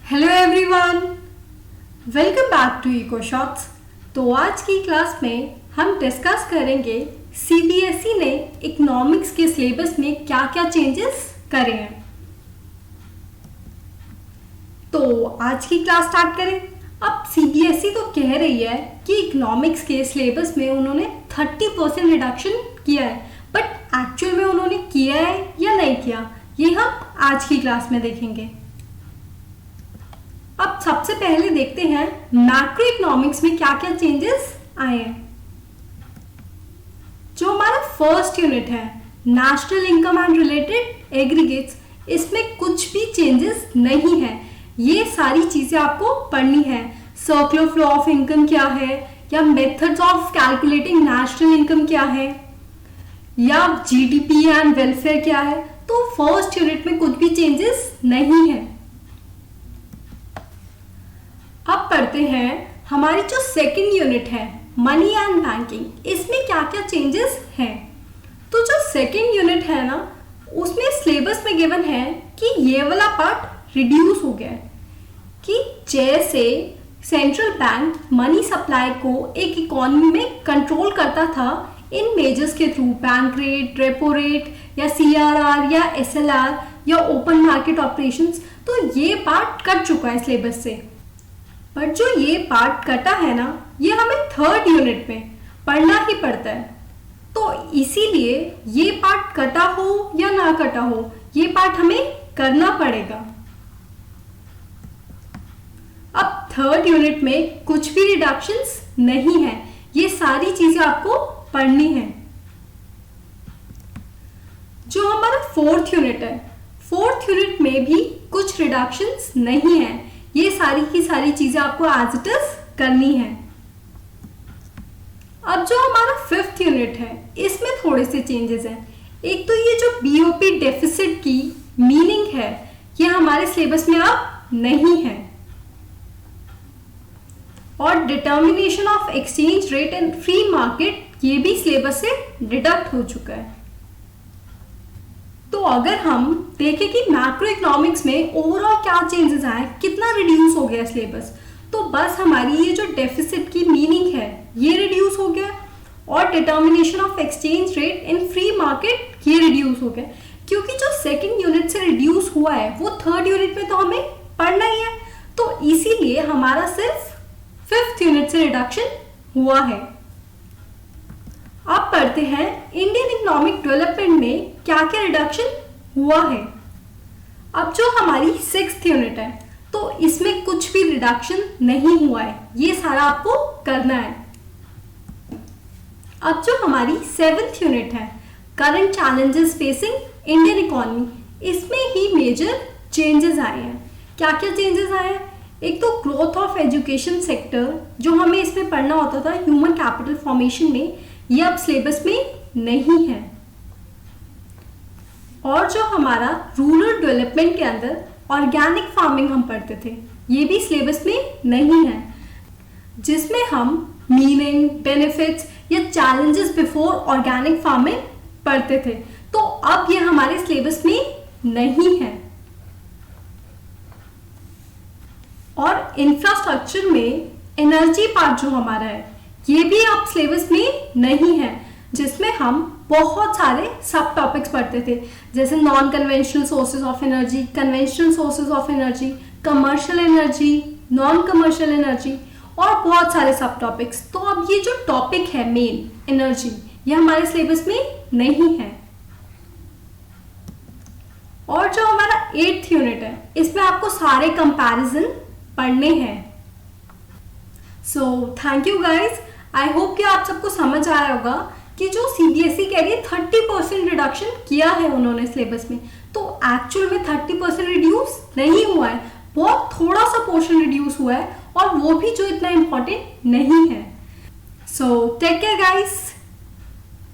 Hello everyone, welcome back to Echo Shots. तो आज की क्लास में हम डिस्कस करेंगे सीबीएसई ने इकोनॉमिक्स के सिलेबस में क्या क्या चेंजेस करे हैं। तो आज की क्लास स्टार्ट करें। अब सीबीएसई तो कह रही है कि इकोनॉमिक्स के सिलेबस में उन्होंने 30% रिडक्शन किया है, बट एक्चुअल में उन्होंने किया है या नहीं किया, ये हम आज की क्लास में देखेंगे। अब सबसे पहले देखते हैं मैक्रो इकोनॉमिक्स में क्या क्या चेंजेस आए हैं। जो हमारा फर्स्ट यूनिट है national income and related aggregates, इसमें कुछ भी चेंजेस नहीं है। ये सारी चीजें आपको पढ़नी है। सर्कुलर फ्लो ऑफ इनकम क्या है, या methods of calculating national income क्या है, या जीडीपी एंड वेलफेयर क्या है। तो फर्स्ट यूनिट में कुछ भी चेंजेस नहीं है। अब पढ़ते हैं हमारी जो सेकंड यूनिट है मनी एंड बैंकिंग, इसमें क्या क्या चेंजेस हैं। तो जो सेकंड यूनिट है ना, उसमें सिलेबस में गिवन है कि ये वाला पार्ट रिड्यूस हो गया है कि जैसे सेंट्रल बैंक मनी सप्लाई को एक इकोनॉमी में कंट्रोल करता था इन मेजर्स के through, bank rate, repo rate, या सीआरआर, या एसएलआर, या ओपन मार्केट ऑपरेशंस, तो ये पार्ट कट चुका है सिलेबस से। पर जो ये पार्ट कटा है ना, ये हमें थर्ड यूनिट में पढ़ना ही पड़ता है। तो इसीलिए ये पार्ट कटा हो या ना कटा हो, ये पार्ट हमें करना पड़ेगा। अब थर्ड यूनिट में कुछ भी रिडक्शंस नहीं है, ये सारी चीजें आपको पढ़नी है। जो हमारा फोर्थ यूनिट है, फोर्थ यूनिट में भी कुछ रिडक्शंस नहीं है। ये सारी की सारी चीजें आपको एज इट इज करनी है। अब जो हमारा फिफ्थ यूनिट है, इसमें थोड़े से चेंजेस हैं। एक तो ये जो बीओपी डेफिसिट की मीनिंग है, ये हमारे सिलेबस में अब नहीं है। और determination of exchange rate in free market, ये भी सिलेबस से डिडक्ट हो चुका है। तो अगर हम देखें कि मैक्रो इकोनॉमिक्स में ओवरऑल क्या चेंजेस आए, कितना रिड्यूस हो गया सिलेबस, तो बस हमारी ये जो डेफिसिट की मीनिंग है ये रिड्यूस हो गया, और determination of exchange rate in free market ये रिड्यूस हो गया। क्योंकि जो सेकंड यूनिट से रिड्यूस हुआ है वो थर्ड यूनिट में तो हमें पढ़ना ही है, तो इसीलिए हमारा सिर्फ फिफ्थ यूनिट से रिडक्शन हुआ है। अब पढ़ते हैं इंडियन इकोनॉमिक डेवलपमेंट में क्या क्या रिडक्शन हुआ है। अब जो हमारी सिक्स्थ यूनिट है, तो इसमें कुछ भी रिडक्शन नहीं हुआ है, ये सारा आपको करना है। अब जो हमारी सेवेंथ यूनिट है current challenges facing Indian economy, इसमें ही मेजर चेंजेस आए हैं। क्या क्या चेंजेस आए हैं? एक तो ग्रोथ ऑफ एजुकेशन सेक्टर, जो हमें इसमें पढ़ना होता था ह्यूमन कैपिटल फॉर्मेशन में, ये अब सिलेबस में नहीं है। और जो हमारा रूरल डेवलपमेंट के अंदर ऑर्गेनिक फार्मिंग हम पढ़ते थे, ये भी सिलेबस में नहीं है, जिसमें हम मीनिंग, बेनिफिट्स या चैलेंजेस बिफोर ऑर्गेनिक फार्मिंग पढ़ते थे। तो अब ये हमारे सिलेबस में नहीं है। और इंफ्रास्ट्रक्चर में एनर्जी पार्ट जो हमारा है, ये भी अब सिलेबस में नहीं है, जिसमें हम बहुत सारे सब टॉपिक्स पढ़ते थे, जैसे non conventional sources of energy, conventional sources of energy, commercial energy, non commercial energy, और बहुत सारे सब टॉपिक्स। तो अब ये जो टॉपिक है मेन एनर्जी, ये हमारे सिलेबस में नहीं है। और जो हमारा 8th यूनिट है, इसमें आपको सारे कंपैरिजन पढ़ने हैं। So thank you guys, I hope कि आप सबको समझ आया होगा कि जो सीबीएसई कह रही है 30% रिडक्शन किया है उन्होंने सिलेबस में, तो एक्चुअल में 30% रिड्यूस नहीं हुआ है, बहुत थोड़ा सा पोर्शन रिड्यूस हुआ है, और वो भी जो इतना इंपॉर्टेंट नहीं है। So take care guys.